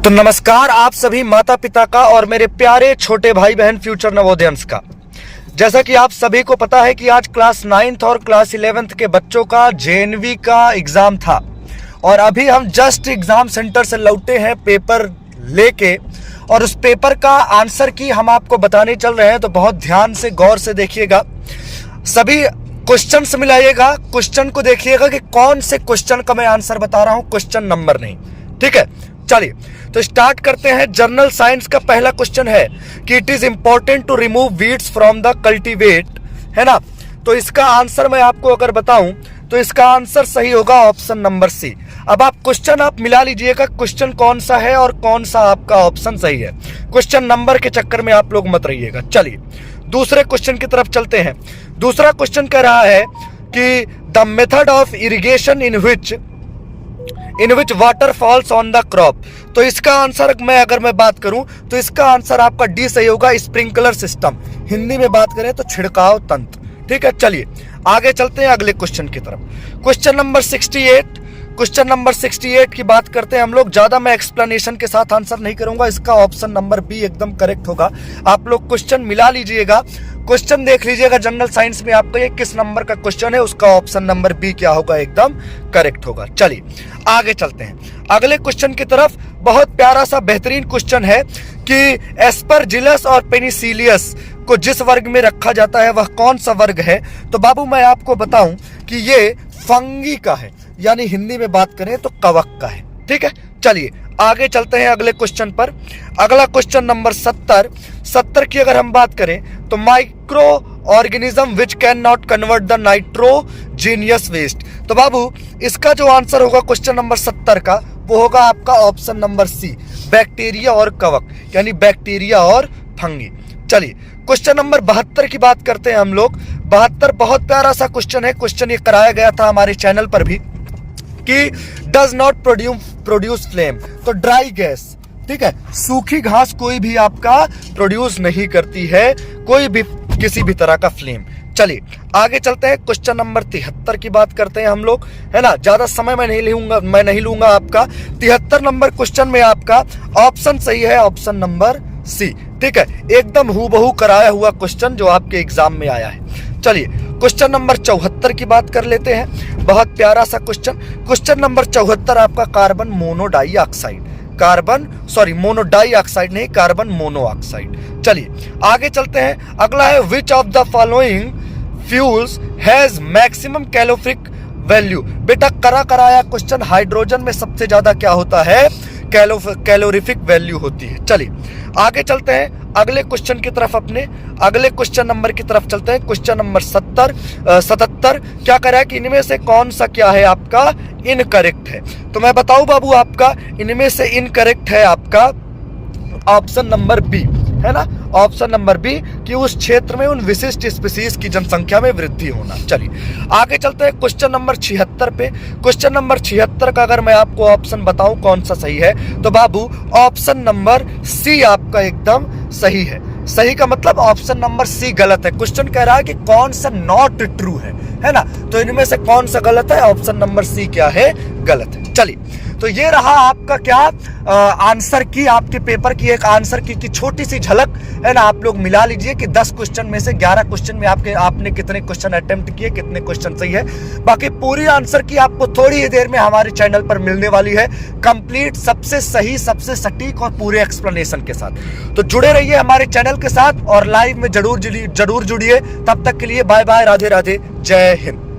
तो नमस्कार आप सभी माता पिता का और मेरे प्यारे छोटे भाई बहन फ्यूचर नवोदयंस का। जैसा कि आप सभी को पता है कि आज क्लास 9th और क्लास 11th के बच्चों का जेएनवी का एग्जाम था और अभी हम जस्ट एग्जाम सेंटर से लौटे हैं पेपर लेके, और उस पेपर का आंसर की हम आपको बताने चल रहे हैं। तो बहुत ध्यान से गौर से देखिएगा, सभी क्वेश्चन मिलाइएगा, क्वेश्चन को देखिएगा कि कौन से क्वेश्चन का मैं आंसर बता रहा हूं, क्वेश्चन नंबर नहीं। ठीक है, चलिए तो स्टार्ट करते हैं। जनरल साइंस का पहला क्वेश्चन है कि it is important to remove weeds from the cultivate, है ना। तो इसका आंसर मैं आपको अगर बताऊं तो इसका आंसर सही होगा ऑप्शन नंबर सी। अब आप क्वेश्चन मिला लीजिएगा, क्वेश्चन कौन सा है और कौन सा आपका ऑप्शन सही है। क्वेश्चन नंबर के चक्कर में आप लोग मत रहिएगा। चलिए दूसरे क्वेश्चन की तरफ चलते हैं। दूसरा क्वेश्चन कह रहा है कि the method of irrigation in which water falls on the crop. तो इसका आंसर अगर मैं बात करूं तो इसका आंसर आपका डी सही होगा, स्प्रिंकलर सिस्टम। हिंदी में बात करें तो छिड़काव तंत्र। ठीक है, चलिए आगे चलते हैं अगले क्वेश्चन की तरफ। क्वेश्चन नंबर 68 की बात करते हैं हम लोग। ज्यादा मैं एक्सप्लेनेशन के साथ आंसर नहीं करूंगा, इसका ऑप्शन नंबर बी एकदम करेक्ट होगा। आप लोग क्वेश्चन मिला लीजिएगा, क्वेश्चन देख लीजिएगा जनरल साइंस में आपका ये किस नंबर का क्वेश्चन है, उसका ऑप्शन नंबर बी क्या होगा, एकदम करेक्ट होगा। चलिए आगे चलते हैं अगले क्वेश्चन की तरफ। बहुत प्यारा सा बेहतरीन क्वेश्चन है कि एस्परजिलस और पेनिसिलियस को जिस वर्ग में रखा जाता है वह कौन सा वर्ग है। तो बाबू मैं आपको बताऊं कि ये फंगी का है, यानी हिंदी में बात करें तो कवक का है। ठीक है, चलिए आगे चलते हैं अगले क्वेश्चन पर। अगला क्वेश्चन नंबर 70 की अगर हम बात करें तो microorganism which can not convert the nitrogenous waste. तो बाबू इसका जो आंसर होगा क्वेश्चन नंबर 70 का वो होगा आपका ऑप्शन नंबर सी, बैक्टीरिया और कवक, यानी बैक्टीरिया और फंगी। चलिए क्वेश्चन नंबर 72 की बात करते हैं हम लोग। 72 बहुत प्यारा सा क्वेश्चन है। क्वेश्चन ये कराया गया था हमारे चैनल पर भी कि डज नॉट प्रोड्यूस फ्लेम। तो ड्राई गैस, ठीक है, सूखी घास कोई भी आपका प्रोड्यूस नहीं करती है, कोई भी किसी भी तरह का फ्लेम। चलिए आगे चलते हैं। क्वेश्चन नंबर 73 की बात करते हैं हम लोग, है ना। ज्यादा समय मैं नहीं लूंगा आपका। 73 नंबर क्वेश्चन में आपका ऑप्शन सही है, ऑप्शन नंबर सी। ठीक है, एकदम हूबहू कराया हुआ क्वेश्चन जो आपके एग्जाम में आया है। चलिए क्वेश्चन नंबर 74 की बात कर लेते हैं। बहुत प्यारा सा क्वेश्चन। क्वेश्चन नंबर 74 आपका कार्बन मोनोडाइऑक्साइड नहीं, कार्बन मोनोऑक्साइड। चलिए आगे चलते हैं। अगला है which of the following fuels has maximum calorific value. बेटा कराया क्वेश्चन, हाइड्रोजन में सबसे ज्यादा क्या होता है, कैलोरिफिक वैल्यू होती है। चलिए आगे चलते हैं अगले क्वेश्चन की तरफ, अपने अगले क्वेश्चन नंबर की तरफ चलते हैं। क्वेश्चन नंबर 77 क्या कह रहा है कि इनमें से कौन सा क्या है आपका इनकरेक्ट है। तो मैं बताऊं बाबू, आपका इनमें से इनकरेक्ट है आपका ऑप्शन नंबर बी, है ना, ऑप्शन नंबर बी कि उस क्षेत्र में उन विशिष्ट स्पीसीज की जनसंख्या में वृद्धि होना। चलिए आगे चलते हैं क्वेश्चन नंबर 76 पे। क्वेश्चन नंबर 76 का अगर मैं आपको ऑप्शन बताऊं कौन सा सही है तो बाबू ऑप्शन नंबर सी आपका एकदम सही है। सही का मतलब ऑप्शन नंबर सी गलत है। क्वेश्चन कह रहा है कि कौन सा नॉट ट्रू है ना। तो इनमें से कौन सा गलत है, ऑप्शन नंबर सी क्या है, गलत है। चलिए तो ये रहा आपका क्या आंसर की, आपके पेपर की एक आंसर की छोटी सी झलक, है ना। आप लोग मिला लीजिए कि 10 क्वेश्चन में से 11 क्वेश्चन में आपने कितने क्वेश्चन अटेम्प्ट किए, कितने क्वेश्चन सही है। बाकी पूरी आंसर की आपको थोड़ी ही देर में हमारे चैनल पर मिलने वाली है, कंप्लीट, सबसे सही, सबसे सटीक और पूरे एक्सप्लेनेशन के साथ। तो जुड़े रहिए हमारे चैनल के साथ और लाइव में जरूर जुड़िए। तब तक के लिए बाय बाय, राधे राधे, जय हिंद।